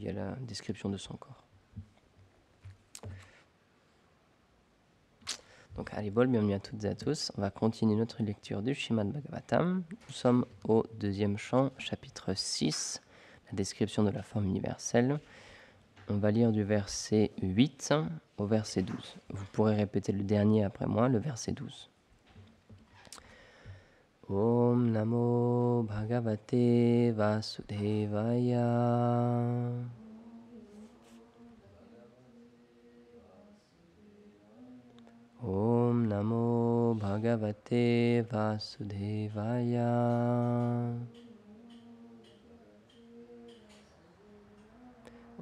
y a la description de son corps. Donc, Haribol, bienvenue à toutes et à tous. On va continuer notre lecture du Srimad Bhagavatam. Nous sommes au deuxième chant, chapitre 6, la description de la forme universelle. On va lire du verset 8 au verset 12. Vous pourrez répéter le dernier après moi, le verset 12. Om Namo Bhagavate Vasudevaya. Om Namo Bhagavate Vasudevaya.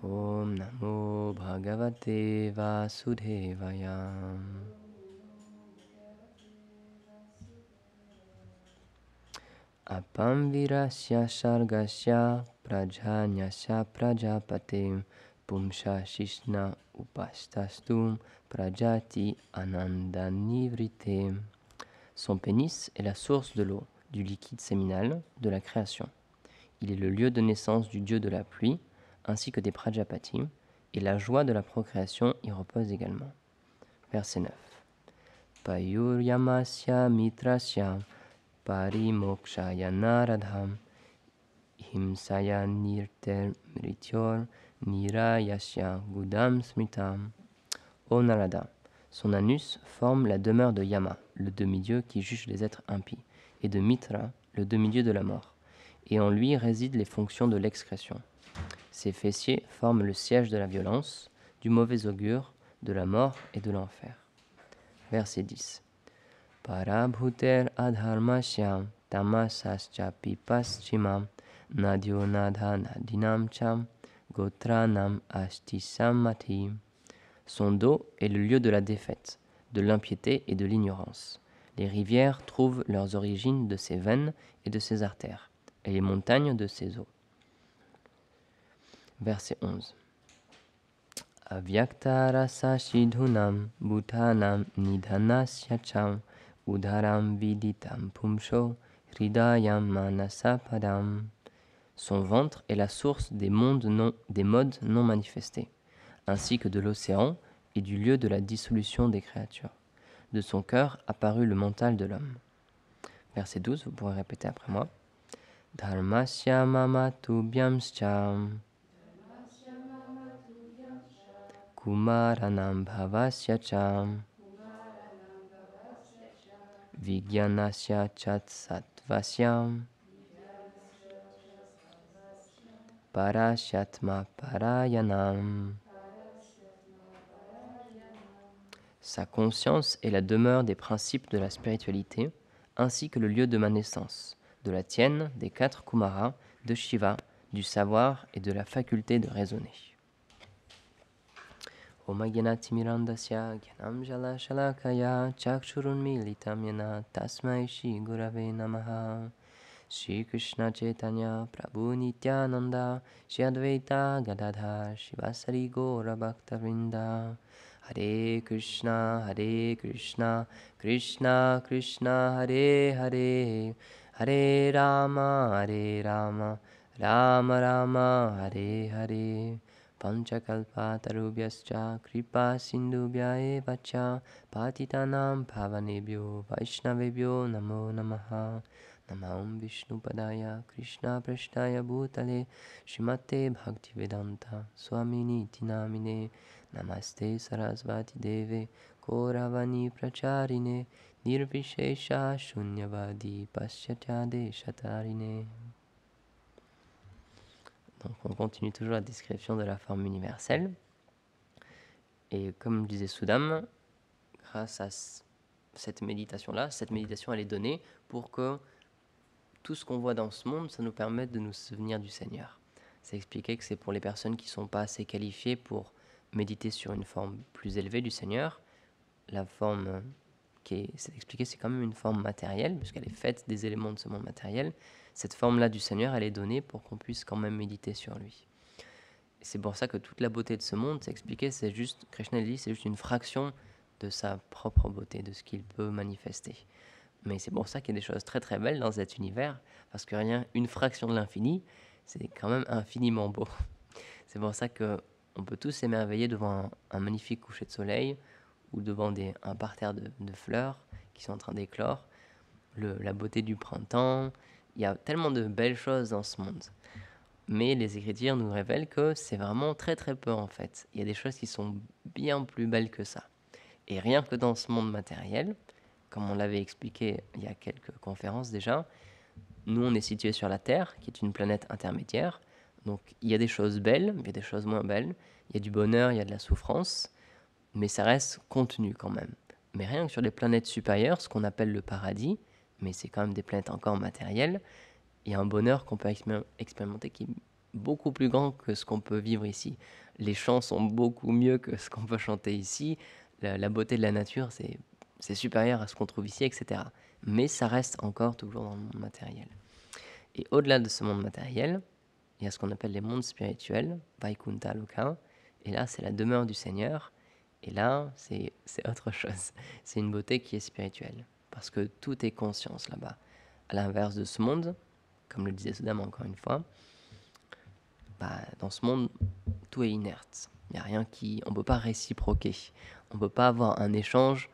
Om Namo Bhagavate Vasudevaya. Apamvirasya Sargasya Prajanyasya Prajapate Pumsha Shishna Upastastum Prajati Anandanivrite. Son pénis est la source de l'eau, du liquide séminal, de la création. Il est le lieu de naissance du dieu de la pluie, ainsi que des Prajapati, et la joie de la procréation y repose également. Verset 9. Payuryamasya mitrasya parimokshaya naradham himsaya nirter mrityor nirayasya gudam smritam. Ô Narada, son anus forme la demeure de Yama, le demi-dieu qui juge les êtres impies, et de Mitra, le demi-dieu de la mort, et en lui résident les fonctions de l'excrétion. Ses fessiers forment le siège de la violence, du mauvais augure, de la mort et de l'enfer. Verset 10. Parabhuter adharmasyam tamasascha pipaschimam nadyo nadha nadinam cham gotranam ashtisamati. Son dos est le lieu de la défaite, de l'impiété et de l'ignorance. Les rivières trouvent leurs origines de ses veines et de ses artères, et les montagnes de ses eaux. Verset 11. Avyaktarasa shidhunam bhutanam nidhanasya cham udharam viditam pumsho hridayam manasapadam. Son ventre est la source des modes non manifestés, ainsi que de l'océan et du lieu de la dissolution des créatures. De son cœur apparut le mental de l'homme. Verset 12, vous pourrez répéter après moi. Dharmasya mamatubhyamscham Kumaranam bhavasya cham Vigyanasya chat sattvasyam Parashyatma parayanam. Sa conscience est la demeure des principes de la spiritualité, ainsi que le lieu de ma naissance, de la tienne, des 4 Kumaras, de Shiva, du savoir et de la faculté de raisonner. Om Gyanatimirandasya Gyanam Jala Shalakaya Chakshurun Militam Yana Tasmai Shri Gurave Namaha. Shri Krishna Chaitanya Prabhu Nityananda Shri Advaita Gadadhar Shivasari Gaura Bhaktavrinda. Hare Krishna Krishna Krishna Hare Hare Hare Rama Rama Rama Hare Hare. Panchakalpatarubhyascha kripa sindhubhya eva cha patitanam bhavanebhyo vaishnavebhyo namo namaha. Namam Vishnupadaya Krishna Prashtaya Bhutale Shrimate Bhaktivedanta Swamini Tinamine Namaste Sarasvati Deve Kauravani Pracharine Nirvishesha Shunyavadi Paschatya Shatarine. Donc on continue toujours la description de la forme universelle. Et comme disait Sudam, grâce à cette méditation elle est donnée pour que tout ce qu'on voit dans ce monde, ça nous permette de nous souvenir du Seigneur. C'est expliqué que c'est pour les personnes qui ne sont pas assez qualifiées pour méditer sur une forme plus élevée du Seigneur. La forme c'est expliqué, c'est quand même une forme matérielle, puisqu'elle est faite des éléments de ce monde matériel. Cette forme-là du Seigneur, elle est donnée pour qu'on puisse quand même méditer sur lui. Et c'est pour ça que toute la beauté de ce monde, c'est expliqué, c'est juste, Krishna dit, c'est juste une fraction de sa propre beauté, de ce qu'il peut manifester. Mais c'est pour ça qu'il y a des choses très très belles dans cet univers, parce que rien, une fraction de l'infini, c'est quand même infiniment beau. C'est pour ça que on peut tous s'émerveiller devant un magnifique coucher de soleil ou devant un parterre de fleurs qui sont en train d'éclore, la beauté du printemps. Il y a tellement de belles choses dans ce monde. Mais les Écritures nous révèlent que c'est vraiment très très peu en fait. Il y a des choses qui sont bien plus belles que ça. Et rien que dans ce monde matériel, comme on l'avait expliqué il y a quelques conférences déjà, nous on est situé sur la Terre, qui est une planète intermédiaire. Donc il y a des choses belles, il y a des choses moins belles, il y a du bonheur, il y a de la souffrance, mais ça reste contenu quand même. Mais rien que sur les planètes supérieures, ce qu'on appelle le paradis, mais c'est quand même des planètes encore matérielles, il y a un bonheur qu'on peut expérimenter qui est beaucoup plus grand que ce qu'on peut vivre ici. Les chants sont beaucoup mieux que ce qu'on peut chanter ici. La beauté de la nature, c'est supérieur à ce qu'on trouve ici, etc. Mais ça reste encore toujours dans le monde matériel. Et au-delà de ce monde matériel, il y a ce qu'on appelle les mondes spirituels, Vaikuntha Loka. Et là, c'est la demeure du Seigneur. Et là, c'est autre chose. C'est une beauté qui est spirituelle. Parce que tout est conscience là-bas. À l'inverse de ce monde, comme le disait Sodam encore une fois, dans ce monde, tout est inerte. Il n'y a rien on ne peut pas réciproquer. On ne peut pas avoir un échange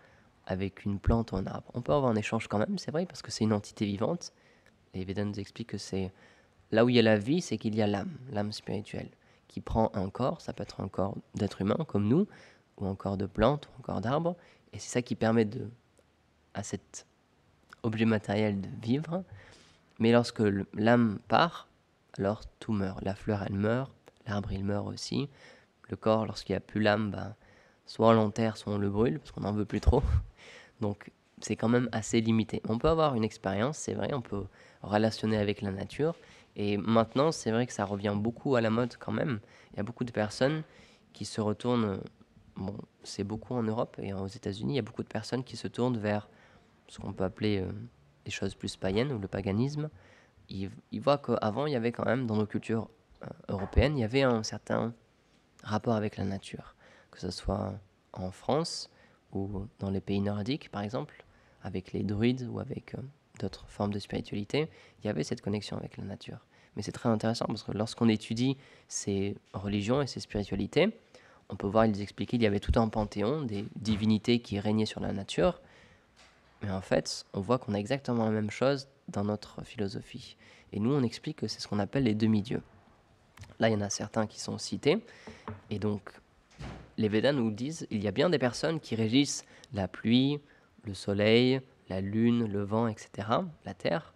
avec une plante ou un arbre. On peut avoir un échange quand même, c'est vrai, parce que c'est une entité vivante. Les Védas nous expliquent que c'est là où il y a la vie, c'est qu'il y a l'âme spirituelle, qui prend un corps, ça peut être un corps d'être humain comme nous, ou un corps de plante, ou un corps d'arbre, et c'est ça qui permet à cet objet matériel de vivre. Mais lorsque l'âme part, alors tout meurt. La fleur, elle meurt, l'arbre, il meurt aussi. Le corps, lorsqu'il n'y a plus l'âme, soit on l'enterre, soit on le brûle, parce qu'on n'en veut plus trop. Donc c'est quand même assez limité. On peut avoir une expérience, c'est vrai, on peut relationner avec la nature. Et maintenant, c'est vrai que ça revient beaucoup à la mode quand même. Il y a beaucoup de personnes qui se retournent, bon, c'est beaucoup en Europe et aux États-Unis, il y a beaucoup de personnes qui se tournent vers ce qu'on peut appeler des choses plus païennes ou le paganisme. Ils voient qu'avant, il y avait quand même, dans nos cultures européennes, il y avait un certain rapport avec la nature, que ce soit en France ou dans les pays nordiques, par exemple, avec les druides ou avec d'autres formes de spiritualité, il y avait cette connexion avec la nature. Mais c'est très intéressant parce que lorsqu'on étudie ces religions et ces spiritualités, on peut voir, ils expliquaient, il y avait tout un panthéon des divinités qui régnaient sur la nature, mais en fait, on voit qu'on a exactement la même chose dans notre philosophie. Et nous, on explique que c'est ce qu'on appelle les demi-dieux. Là, il y en a certains qui sont cités, et donc les Védas nous disent il y a bien des personnes qui régissent la pluie, le soleil, la lune, le vent, etc., la terre,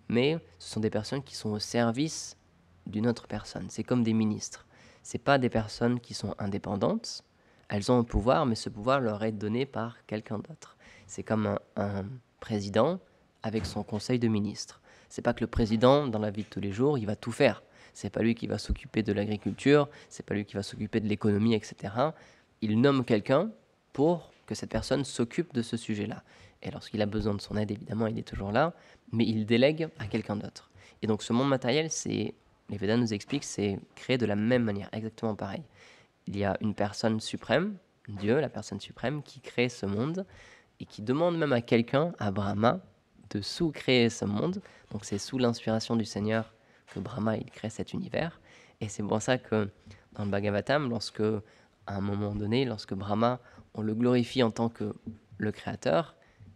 mais ce sont des personnes qui sont au service d'une autre personne. C'est comme des ministres. Ce pas des personnes qui sont indépendantes. Elles ont un pouvoir, mais ce pouvoir leur est donné par quelqu'un d'autre. C'est comme un président avec son conseil de ministres. C'est pas que le président, dans la vie de tous les jours, il va tout faire. C'est pas lui qui va s'occuper de l'agriculture, c'est pas lui qui va s'occuper de l'économie, etc. Il nomme quelqu'un pour que cette personne s'occupe de ce sujet-là. Et lorsqu'il a besoin de son aide, évidemment, il est toujours là, mais il délègue à quelqu'un d'autre. Et donc ce monde matériel, les Védas nous expliquent, c'est créé de la même manière, exactement pareil. Il y a une personne suprême, Dieu, la personne suprême, qui crée ce monde et qui demande même à quelqu'un, à Brahma, de sous-créer ce monde. Donc c'est sous l'inspiration du Seigneur que Brahma il crée cet univers. Et c'est pour ça que dans le Bhagavatam, à un moment donné, lorsque Brahma, on le glorifie en tant que le créateur,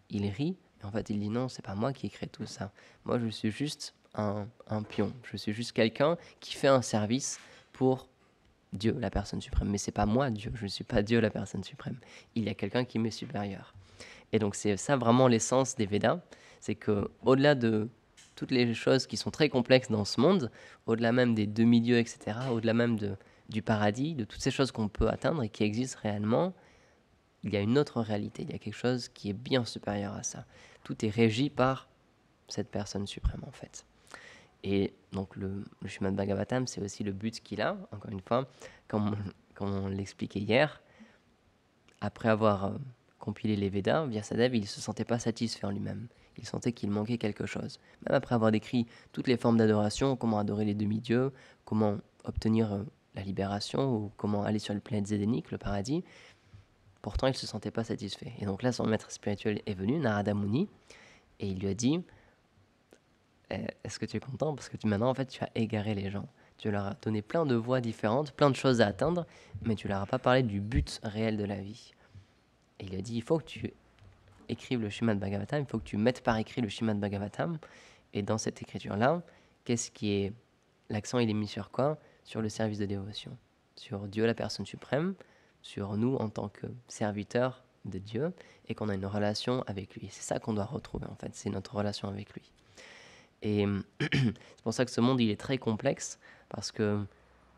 il rit. Et en fait, il dit non, c'est pas moi qui ai créé tout ça. Moi, je suis juste un pion. Je suis juste quelqu'un qui fait un service pour Dieu, la personne suprême. Mais c'est pas moi, Dieu. Je ne suis pas Dieu, la personne suprême. Il y a quelqu'un qui m'est supérieur. Et donc, c'est ça vraiment l'essence des Védas. C'est que au-delà de toutes les choses qui sont très complexes dans ce monde, au-delà même des demi-dieux, etc., au-delà même du paradis, de toutes ces choses qu'on peut atteindre et qui existent réellement, il y a une autre réalité, il y a quelque chose qui est bien supérieur à ça. Tout est régi par cette personne suprême, en fait. Et donc, le Srimad Bhagavatam, c'est aussi le but qu'il a, encore une fois, comme on l'expliquait hier, après avoir compilé les Védas, Vyasadeva, il ne se sentait pas satisfait en lui-même. Il sentait qu'il manquait quelque chose. Même après avoir décrit toutes les formes d'adoration, comment adorer les demi-dieux, comment obtenir la libération, ou comment aller sur les planètes zédéniques, le paradis, pourtant il ne se sentait pas satisfait. Et donc là, son maître spirituel est venu, Narada Muni, et il lui a dit est-ce que tu es content? Parce que maintenant, en fait, tu as égaré les gens. Tu leur as donné plein de voies différentes, plein de choses à atteindre, mais tu leur as pas parlé du but réel de la vie. Et il a dit, il faut que tu écrives le Shrimad Bhagavatam, il faut que tu mettes par écrit le Shrimad Bhagavatam. Et dans cette écriture-là, qu'est-ce qui est... L'accent, il est mis sur quoi? Sur le service de dévotion. Sur Dieu, la personne suprême, sur nous en tant que serviteurs de Dieu, et qu'on a une relation avec lui. C'est ça qu'on doit retrouver, en fait, c'est notre relation avec lui. Et c'est pour ça que ce monde, il est très complexe, parce que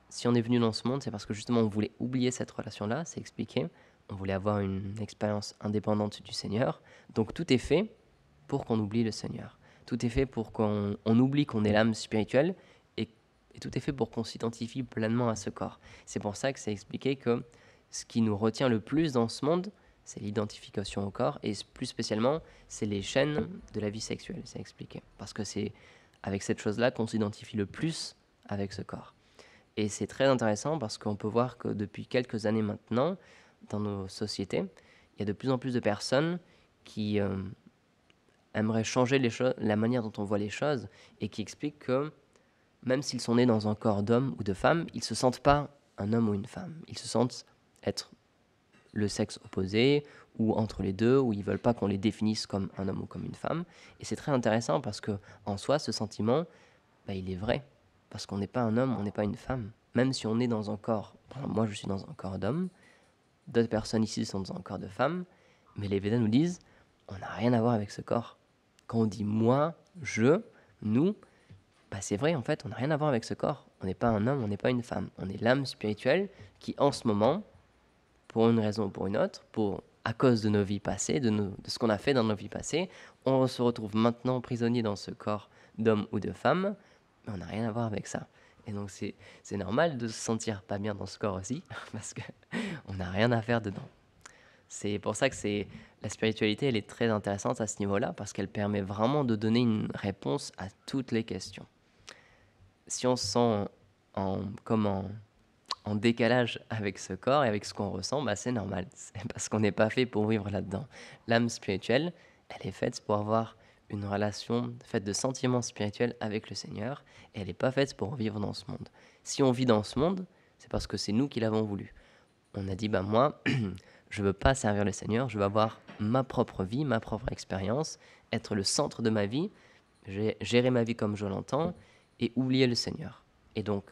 si on est venu dans ce monde, c'est parce que justement, on voulait oublier cette relation-là, c'est expliqué. On voulait avoir une expérience indépendante du Seigneur. Donc tout est fait pour qu'on oublie le Seigneur. Tout est fait pour qu'on oublie qu'on est l'âme spirituelle, et tout est fait pour qu'on s'identifie pleinement à ce corps. C'est pour ça que c'est expliqué que ce qui nous retient le plus dans ce monde, c'est l'identification au corps, et plus spécialement, c'est les chaînes de la vie sexuelle, c'est expliqué. Parce que c'est avec cette chose-là qu'on s'identifie le plus avec ce corps. Et c'est très intéressant parce qu'on peut voir que depuis quelques années maintenant, dans nos sociétés, il y a de plus en plus de personnes qui aimeraient changer la manière dont on voit les choses, et qui expliquent que même s'ils sont nés dans un corps d'homme ou de femme, ils ne se sentent pas un homme ou une femme. Ils se sentent être le sexe opposé ou entre les deux, ou ils ne veulent pas qu'on les définisse comme un homme ou comme une femme. Et c'est très intéressant parce que en soi, ce sentiment, il est vrai. Parce qu'on n'est pas un homme, on n'est pas une femme. Même si on est dans un corps, par exemple, moi je suis dans un corps d'homme, d'autres personnes ici sont dans un corps de femme, mais les Védas nous disent, on n'a rien à voir avec ce corps. Quand on dit moi, je, nous, c'est vrai, en fait, on n'a rien à voir avec ce corps. On n'est pas un homme, on n'est pas une femme. On est l'âme spirituelle qui, en ce moment, pour une raison ou pour une autre, à cause de nos vies passées, de ce qu'on a fait dans nos vies passées, on se retrouve maintenant prisonnier dans ce corps d'homme ou de femme, mais on n'a rien à voir avec ça. Et donc c'est normal de se sentir pas bien dans ce corps aussi, parce qu'on n'a rien à faire dedans. C'est pour ça que la spiritualité, elle est très intéressante à ce niveau-là, parce qu'elle permet vraiment de donner une réponse à toutes les questions. Si on se sent en décalage avec ce corps et avec ce qu'on ressent, c'est normal. C'est parce qu'on n'est pas fait pour vivre là-dedans. L'âme spirituelle, elle est faite pour avoir une relation faite de sentiments spirituels avec le Seigneur, et elle n'est pas faite pour vivre dans ce monde. Si on vit dans ce monde, c'est parce que c'est nous qui l'avons voulu. On a dit, moi, je ne veux pas servir le Seigneur, je veux avoir ma propre vie, ma propre expérience, être le centre de ma vie, gérer ma vie comme je l'entends, et oublier le Seigneur. Et donc,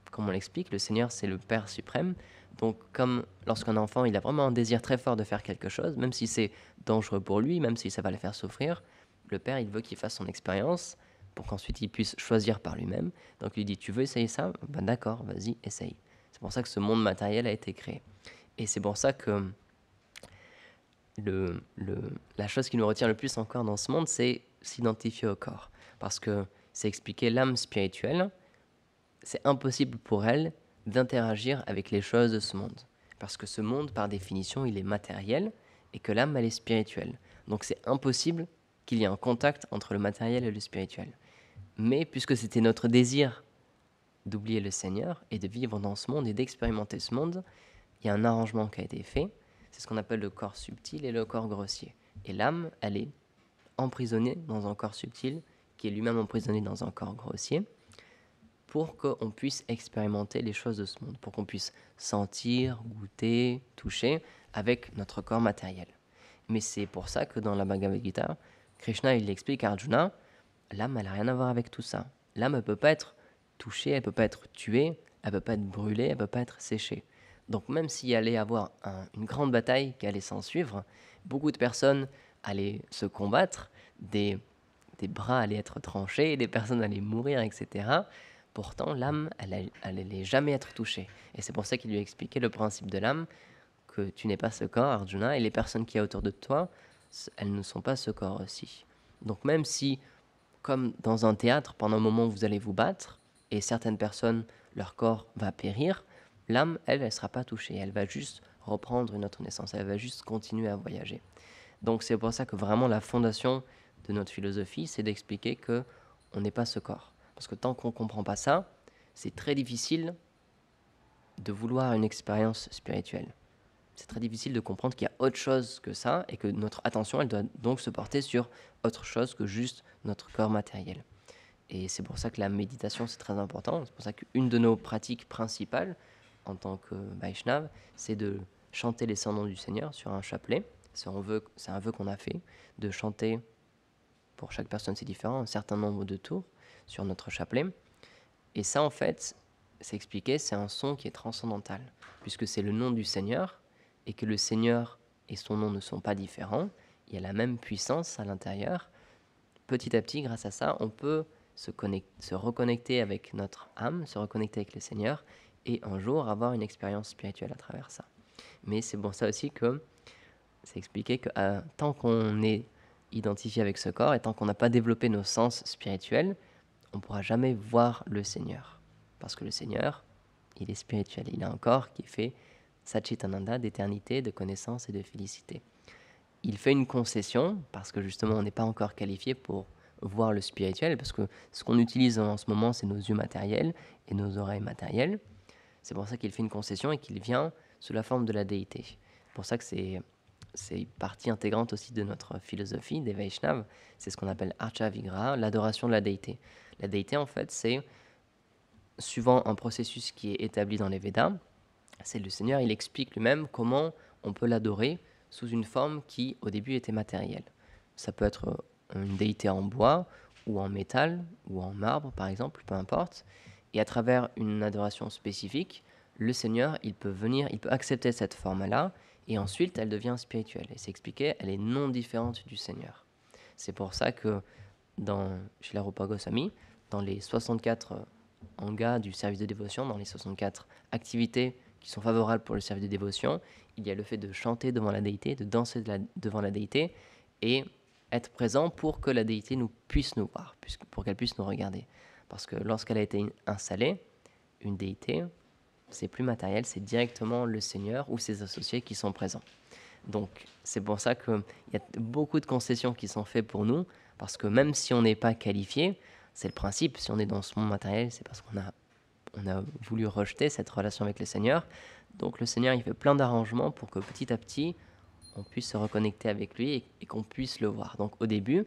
comme on l'explique, le Seigneur, c'est le Père suprême. Donc, comme lorsqu'un enfant, il a vraiment un désir très fort de faire quelque chose, même si c'est dangereux pour lui, même si ça va le faire souffrir, le Père, il veut qu'il fasse son expérience pour qu'ensuite il puisse choisir par lui-même. Donc, il lui dit, tu veux essayer ça? D'accord, vas-y, essaye. C'est pour ça que ce monde matériel a été créé. Et c'est pour ça que la chose qui nous retient le plus encore dans ce monde, c'est s'identifier au corps. Parce que c'est expliqué, l'âme spirituelle, c'est impossible pour elle d'interagir avec les choses de ce monde. Parce que ce monde, par définition, il est matériel, et que l'âme, elle est spirituelle. Donc c'est impossible qu'il y ait un contact entre le matériel et le spirituel. Mais puisque c'était notre désir d'oublier le Seigneur, et de vivre dans ce monde, et d'expérimenter ce monde, il y a un arrangement qui a été fait. C'est ce qu'on appelle le corps subtil et le corps grossier. Et l'âme, elle est emprisonnée dans un corps subtil, qui est lui-même emprisonné dans un corps grossier, pour qu'on puisse expérimenter les choses de ce monde, pour qu'on puisse sentir, goûter, toucher avec notre corps matériel. Mais c'est pour ça que dans la Bhagavad Gita, Krishna, il explique à Arjuna, l'âme, elle n'a rien à voir avec tout ça. L'âme, elle ne peut pas être touchée, elle ne peut pas être tuée, elle ne peut pas être brûlée, elle ne peut pas être séchée. Donc même s'il allait y avoir une grande bataille qui allait s'en suivre, beaucoup de personnes allaient se combattre, des bras allaient être tranchés, des personnes allaient mourir, etc. Pourtant, l'âme, elle n'allait jamais être touchée. Et c'est pour ça qu'il lui a expliqué le principe de l'âme, que tu n'es pas ce corps, Arjuna, et les personnes qui y a autour de toi, elles ne sont pas ce corps aussi. Donc même si, comme dans un théâtre, pendant un moment, vous allez vous battre, et certaines personnes, leur corps va périr, l'âme, elle ne sera pas touchée. Elle va juste reprendre une autre naissance. Elle va juste continuer à voyager. Donc c'est pour ça que vraiment la fondation de notre philosophie, c'est d'expliquer qu'on n'est pas ce corps. Parce que tant qu'on ne comprend pas ça, c'est très difficile de vouloir une expérience spirituelle. C'est très difficile de comprendre qu'il y a autre chose que ça, et que notre attention, elle doit donc se porter sur autre chose que juste notre corps matériel. Et c'est pour ça que la méditation, c'est très important. C'est pour ça qu'une de nos pratiques principales en tant que Vaishnav, c'est de chanter les 100 noms du Seigneur sur un chapelet. C'est un vœu qu'on a fait, de chanter, pour chaque personne c'est différent, un certain nombre de tours sur notre chapelet. Et ça, en fait, c'est expliqué, c'est un son qui est transcendantal, puisque c'est le nom du Seigneur, et que le Seigneur et son nom ne sont pas différents. Il y a la même puissance à l'intérieur. Petit à petit, grâce à ça, on peut se reconnecter avec notre âme, se reconnecter avec le Seigneur, et un jour avoir une expérience spirituelle à travers ça. Mais c'est pour ça aussi que c'est expliqué que tant qu'on est identifié avec ce corps, et tant qu'on n'a pas développé nos sens spirituels, on ne pourra jamais voir le Seigneur. Parce que le Seigneur, il est spirituel. Il a un corps qui est fait Satchitananda, d'éternité, de connaissance et de félicité. Il fait une concession, parce que justement, on n'est pas encore qualifié pour voir le spirituel, parce que ce qu'on utilise en ce moment, c'est nos yeux matériels et nos oreilles matérielles. C'est pour ça qu'il fait une concession et qu'il vient sous la forme de la déité. C'est pour ça que c'est partie intégrante aussi de notre philosophie des Vaishnavas. C'est ce qu'on appelle Archa Vigraha, l'adoration de la déité. La déité, en fait, c'est, suivant un processus qui est établi dans les Védas, c'est le Seigneur, il explique lui-même comment on peut l'adorer sous une forme qui, au début, était matérielle. Ça peut être une déité en bois, ou en métal, ou en marbre, par exemple, peu importe. Et à travers une adoration spécifique, le Seigneur, il peut accepter cette forme-là, et ensuite, elle devient spirituelle. Et c'est expliqué, elle est non différente du Seigneur. C'est pour ça que, chez la Rupa Goswami, dans les 64 angas du service de dévotion, dans les 64 activités qui sont favorables pour le service de dévotion, il y a le fait de chanter devant la déité, de danser devant la déité, et être présent pour que la déité puisse nous voir, pour qu'elle puisse nous regarder. Parce que lorsqu'elle a été installée, une déité, c'est plus matériel, c'est directement le Seigneur ou ses associés qui sont présents. Donc c'est pour ça qu'il y a beaucoup de concessions qui sont faites pour nous, parce que même si on n'est pas qualifié, c'est le principe, si on est dans ce monde matériel, c'est parce qu'on a voulu rejeter cette relation avec le Seigneur. Donc le Seigneur, il fait plein d'arrangements pour que petit à petit, on puisse se reconnecter avec lui et qu'on puisse le voir. Donc au début,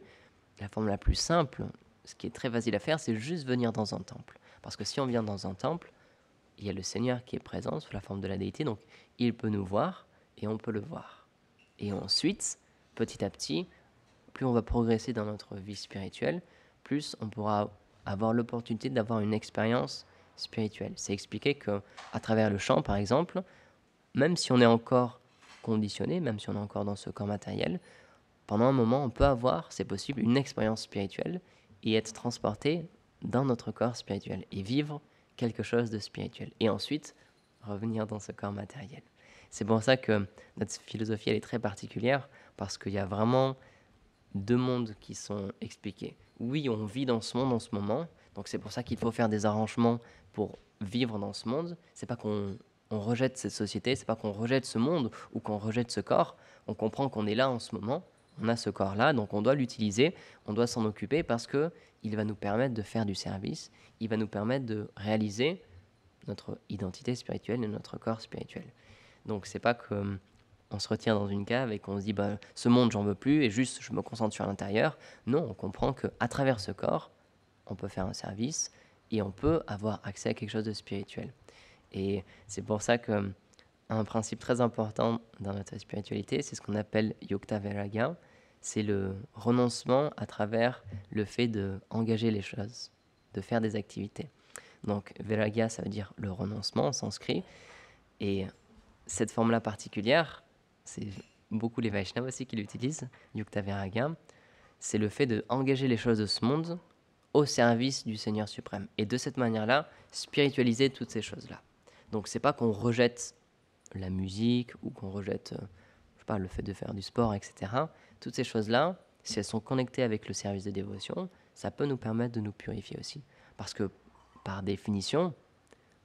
la forme la plus simple, ce qui est très facile à faire, c'est juste venir dans un temple. Parce que si on vient dans un temple, il y a le Seigneur qui est présent sous la forme de la déité, donc il peut nous voir et on peut le voir. Et ensuite, petit à petit, plus on va progresser dans notre vie spirituelle, plus on pourra avoir l'opportunité d'avoir une expérience spirituelle. C'est expliqué qu'à travers le chant, par exemple, même si on est encore conditionné, même si on est encore dans ce corps matériel, pendant un moment, on peut avoir, c'est possible, une expérience spirituelle et être transporté dans notre corps spirituel et vivre quelque chose de spirituel. Et ensuite, revenir dans ce corps matériel. C'est pour ça que notre philosophie, elle est très particulière, parce qu'il y a vraiment deux mondes qui sont expliqués. Oui, on vit dans ce monde en ce moment, donc c'est pour ça qu'il faut faire des arrangements pour vivre dans ce monde. C'est pas qu'on rejette cette société, c'est pas qu'on rejette ce monde ou qu'on rejette ce corps. On comprend qu'on est là en ce moment, on a ce corps-là, donc on doit l'utiliser, on doit s'en occuper parce que il va nous permettre de faire du service, il va nous permettre de réaliser notre identité spirituelle et notre corps spirituel. Donc c'est pas que on se retient dans une cave et qu'on se dit ce monde j'en veux plus et juste je me concentre sur l'intérieur. Non, on comprend qu'à travers ce corps, on peut faire un service et on peut avoir accès à quelque chose de spirituel. Et c'est pour ça que un principe très important dans notre spiritualité, c'est ce qu'on appelle Yukta Vairagya, c'est le renoncement à travers le fait d'engager les choses, de faire des activités. Donc Vairagya, ça veut dire le renoncement en sanskrit, et cette forme-là particulière, c'est beaucoup les Vaishnavas aussi qui l'utilisent, Yukta Vairagya, c'est le fait d'engager les choses de ce monde au service du Seigneur suprême. Et de cette manière-là, spiritualiser toutes ces choses-là. Donc c'est pas qu'on rejette la musique ou qu'on rejette je sais pas, le fait de faire du sport, etc. Toutes ces choses-là, si elles sont connectées avec le service de dévotion, ça peut nous permettre de nous purifier aussi. Parce que, par définition,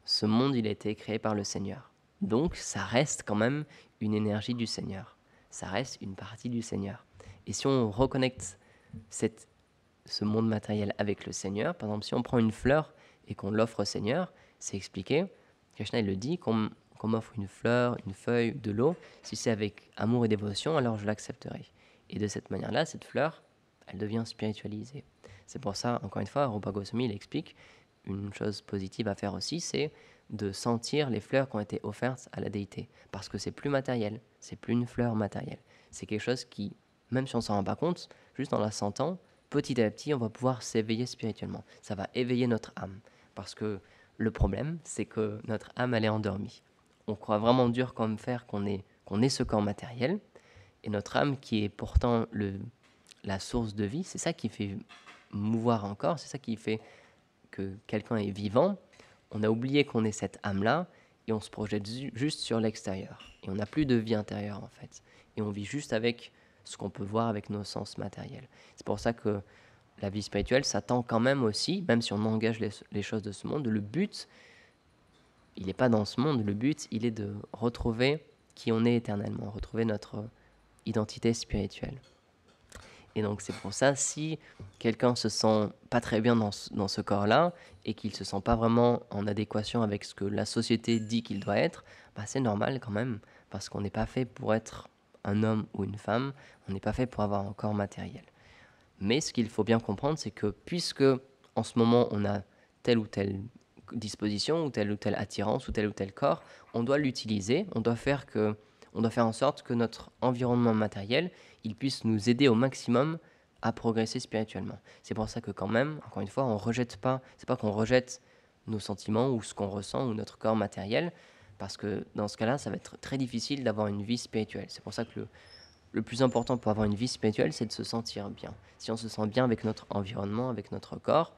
ce monde, il a été créé par le Seigneur. Donc, ça reste quand même une énergie du Seigneur. Ça reste une partie du Seigneur. Et si on reconnecte ce monde matériel avec le Seigneur, par exemple, si on prend une fleur et qu'on l'offre au Seigneur, c'est expliqué, Krishna il le dit, qu'on m'offre une fleur, une feuille, de l'eau, si c'est avec amour et dévotion, alors je l'accepterai. Et de cette manière-là, cette fleur, elle devient spiritualisée. C'est pour ça, encore une fois, Rupa Goswami il explique une chose positive à faire aussi, c'est de sentir les fleurs qui ont été offertes à la déité. Parce que c'est plus matériel, c'est plus une fleur matérielle. C'est quelque chose qui, même si on ne s'en rend pas compte, juste en la sentant, petit à petit, on va pouvoir s'éveiller spirituellement. Ça va éveiller notre âme. Parce que le problème, c'est que notre âme, elle est endormie. On croit vraiment dur comme fer qu'on est ce corps matériel. Et notre âme, qui est pourtant la source de vie, c'est ça qui fait mouvoir encore, c'est ça qui fait que quelqu'un est vivant. On a oublié qu'on est cette âme-là et on se projette juste sur l'extérieur. Et on n'a plus de vie intérieure en fait. Et on vit juste avec ce qu'on peut voir avec nos sens matériels. C'est pour ça que la vie spirituelle, ça tend quand même aussi, même si on engage les choses de ce monde, le but, il n'est pas dans ce monde, le but, il est de retrouver qui on est éternellement, retrouver notre identité spirituelle. Et donc c'est pour ça, si quelqu'un se sent pas très bien dans ce corps-là et qu'il se sent pas vraiment en adéquation avec ce que la société dit qu'il doit être, bah c'est normal quand même, parce qu'on n'est pas fait pour être un homme ou une femme, on n'est pas fait pour avoir un corps matériel. Mais ce qu'il faut bien comprendre, c'est que puisque en ce moment on a telle ou telle disposition, ou telle attirance, ou tel corps, on doit l'utiliser, on doit faire en sorte que notre environnement matériel, il puisse nous aider au maximum à progresser spirituellement. C'est pour ça que quand même, encore une fois, on rejette pas, c'est pas qu'on rejette nos sentiments ou ce qu'on ressent ou notre corps matériel, parce que dans ce cas-là, ça va être très difficile d'avoir une vie spirituelle. C'est pour ça que le plus important pour avoir une vie spirituelle, c'est de se sentir bien. Si on se sent bien avec notre environnement, avec notre corps,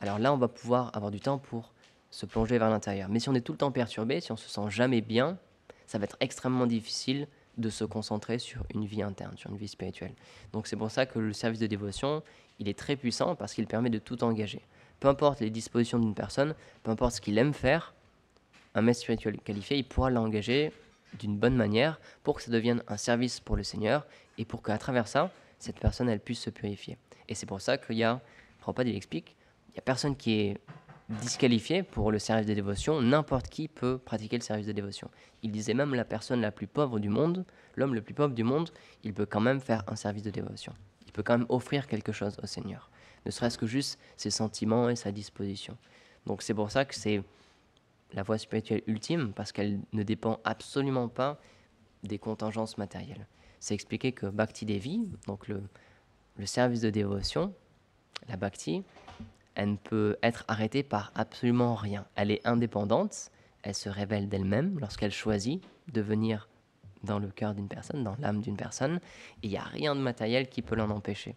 alors là, on va pouvoir avoir du temps pour se plonger vers l'intérieur. Mais si on est tout le temps perturbé, si on se sent jamais bien, ça va être extrêmement difficile de se concentrer sur une vie interne, sur une vie spirituelle. Donc c'est pour ça que le service de dévotion, il est très puissant parce qu'il permet de tout engager. Peu importe les dispositions d'une personne, peu importe ce qu'il aime faire, un maître spirituel qualifié, il pourra l'engager d'une bonne manière pour que ça devienne un service pour le Seigneur et pour qu'à travers ça, cette personne, elle puisse se purifier. Et c'est pour ça qu'il y a, Prabhupada, il explique, il n'y a personne qui est disqualifié pour le service de dévotion, n'importe qui peut pratiquer le service de dévotion. Il disait même la personne la plus pauvre du monde, l'homme le plus pauvre du monde, il peut quand même faire un service de dévotion. Il peut quand même offrir quelque chose au Seigneur, ne serait-ce que juste ses sentiments et sa disposition. Donc c'est pour ça que c'est la voie spirituelle ultime, parce qu'elle ne dépend absolument pas des contingences matérielles. C'est expliqué que Bhakti Devi, donc le service de dévotion, la Bhakti, elle ne peut être arrêtée par absolument rien. Elle est indépendante, elle se révèle d'elle-même lorsqu'elle choisit de venir dans le cœur d'une personne, dans l'âme d'une personne, et il n'y a rien de matériel qui peut l'en empêcher.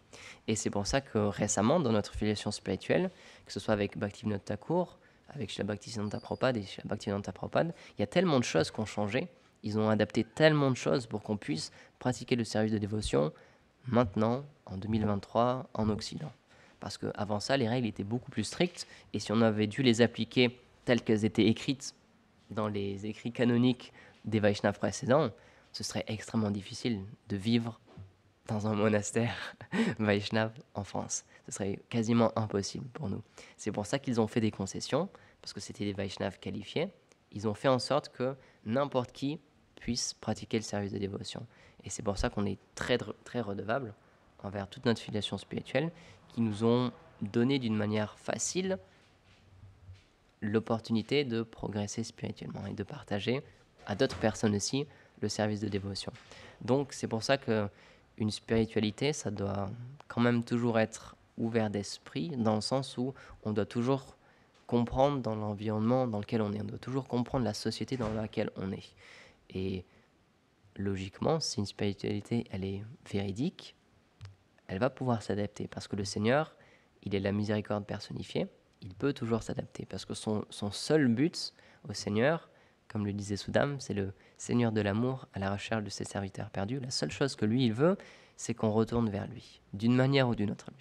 Et c'est pour ça que récemment, dans notre filiation spirituelle, que ce soit avec Bhaktivinoda Thakur, avec Srila Bhaktisiddhanta Prabhupada et Srila Bhaktivedanta Prabhupada, il y a tellement de choses qui ont changé, ils ont adapté tellement de choses pour qu'on puisse pratiquer le service de dévotion maintenant, en 2023, en Occident. Parce qu'avant ça, les règles étaient beaucoup plus strictes, et si on avait dû les appliquer telles qu'elles étaient écrites dans les écrits canoniques des Vaishnavas précédents, ce serait extrêmement difficile de vivre dans un monastère Vaishnav en France. Ce serait quasiment impossible pour nous. C'est pour ça qu'ils ont fait des concessions, parce que c'était des Vaishnavas qualifiés. Ils ont fait en sorte que n'importe qui puisse pratiquer le service de dévotion. Et c'est pour ça qu'on est très, très redevable envers toute notre filiation spirituelle, qui nous ont donné d'une manière facile l'opportunité de progresser spirituellement et de partager à d'autres personnes aussi le service de dévotion. Donc c'est pour ça que une spiritualité, ça doit quand même toujours être ouvert d'esprit, dans le sens où on doit toujours comprendre dans l'environnement dans lequel on est, on doit toujours comprendre la société dans laquelle on est. Et logiquement, si une spiritualité, elle est véridique, elle va pouvoir s'adapter, parce que le Seigneur, il est la miséricorde personnifiée, il peut toujours s'adapter, parce que son seul but au Seigneur, comme le disait Soudam, c'est le Seigneur de l'amour à la recherche de ses serviteurs perdus. La seule chose que lui, il veut, c'est qu'on retourne vers lui, d'une manière ou d'une autre.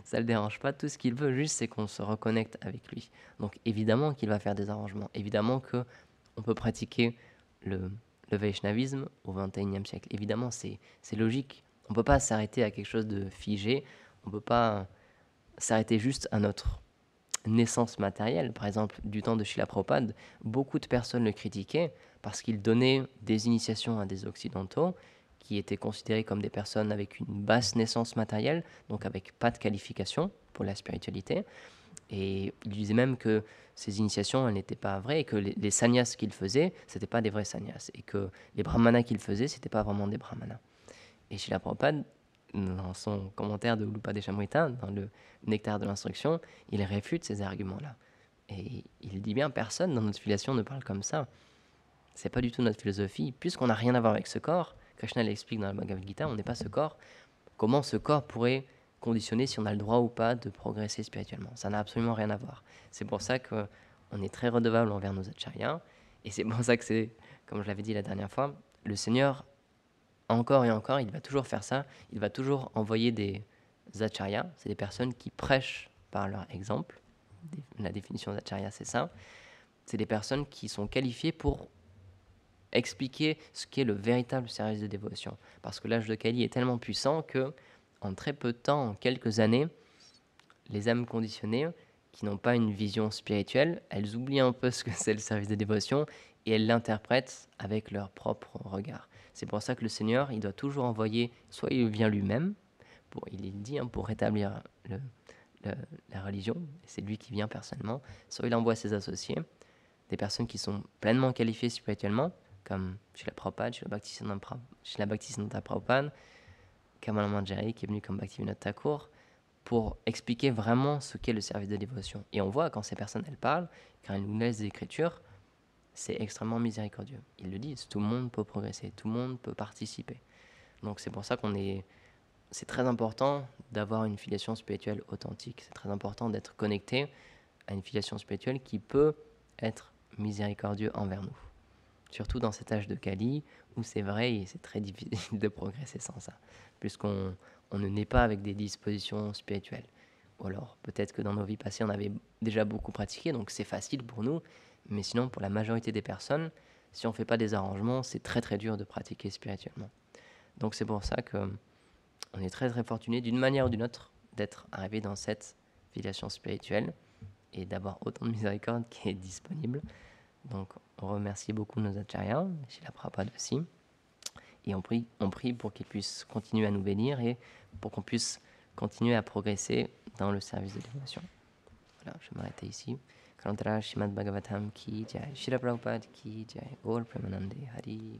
Ça ne le dérange pas, tout ce qu'il veut juste, c'est qu'on se reconnecte avec lui. Donc évidemment qu'il va faire des arrangements, évidemment qu'on peut pratiquer le Vaishnavisme au XXIe siècle. Évidemment, c'est logique. On ne peut pas s'arrêter à quelque chose de figé, on ne peut pas s'arrêter juste à notre naissance matérielle. Par exemple, du temps de Srila Prabhupada, beaucoup de personnes le critiquaient parce qu'il donnait des initiations à des occidentaux qui étaient considérées comme des personnes avec une basse naissance matérielle, donc avec pas de qualification pour la spiritualité. Et il disait même que ces initiations, elles n'étaient pas vraies, et que les sannyas qu'il faisait, c'était pas des vrais sannyas, et que les brahmanas qu'il faisait, c'était pas vraiment des brahmanas. Et Srila Prabhupada, dans son commentaire de Upadeshamrita, dans le Nectar de l'instruction, il réfute ces arguments-là. Et il dit bien, personne dans notre filiation ne parle comme ça. C'est pas du tout notre philosophie. Puisqu'on n'a rien à voir avec ce corps, Krishna l'explique dans la Bhagavad Gita, on n'est pas ce corps. Comment ce corps pourrait conditionner si on a le droit ou pas de progresser spirituellement? Ça n'a absolument rien à voir. C'est pour ça qu'on est très redevable envers nos acharyas. Et c'est pour ça que c'est, comme je l'avais dit la dernière fois, le Seigneur, encore et encore, il va toujours faire ça. Il va toujours envoyer des acharyas. C'est des personnes qui prêchent par leur exemple. La définition d'acharya, c'est ça. C'est des personnes qui sont qualifiées pour expliquer ce qu'est le véritable service de dévotion. Parce que l'âge de Kali est tellement puissant que, en très peu de temps, en quelques années, les âmes conditionnées, qui n'ont pas une vision spirituelle, elles oublient un peu ce que c'est le service de dévotion et elles l'interprètent avec leur propre regard. C'est pour ça que le Seigneur, il doit toujours envoyer, soit il vient lui-même, il est dit, pour rétablir la religion, c'est lui qui vient personnellement, soit il envoie ses associés, des personnes qui sont pleinement qualifiées spirituellement, comme Srila Prabhupada, Srila Bhaktisiddhanta Prabhupada, Kamala Manjari qui est venu comme Bhaktivinoda Thakur, pour expliquer vraiment ce qu'est le service de dévotion. Et on voit quand ces personnes, elles parlent, quand elles nous laissent des écritures, c'est extrêmement miséricordieux. Ils le disent, tout le monde peut progresser, tout le monde peut participer. Donc c'est pour ça c'est très important d'avoir une filiation spirituelle authentique. C'est très important d'être connecté à une filiation spirituelle qui peut être miséricordieux envers nous. Surtout dans cet âge de Kali, où c'est vrai et c'est très difficile de progresser sans ça, puisqu'on ne naît pas avec des dispositions spirituelles. Ou alors, peut-être que dans nos vies passées, on avait déjà beaucoup pratiqué, donc c'est facile pour nous, mais sinon, pour la majorité des personnes, si on ne fait pas des arrangements, c'est très très dur de pratiquer spirituellement. Donc c'est pour ça qu'on est très très fortuné, d'une manière ou d'une autre, d'être arrivé dans cette filiation spirituelle et d'avoir autant de miséricorde qui est disponible. Donc, on remercie beaucoup nos acharyas, Srila Prabhupada aussi, et on prie pour qu'ils puissent continuer à nous bénir et pour qu'on puisse continuer à progresser dans le service de dévotion. Voilà, je vais m'arrêter ici. Kalantara Shrimad Bhagavatam ki jai, Srila Prabhupada ki jai, Gaur Premanande Hari.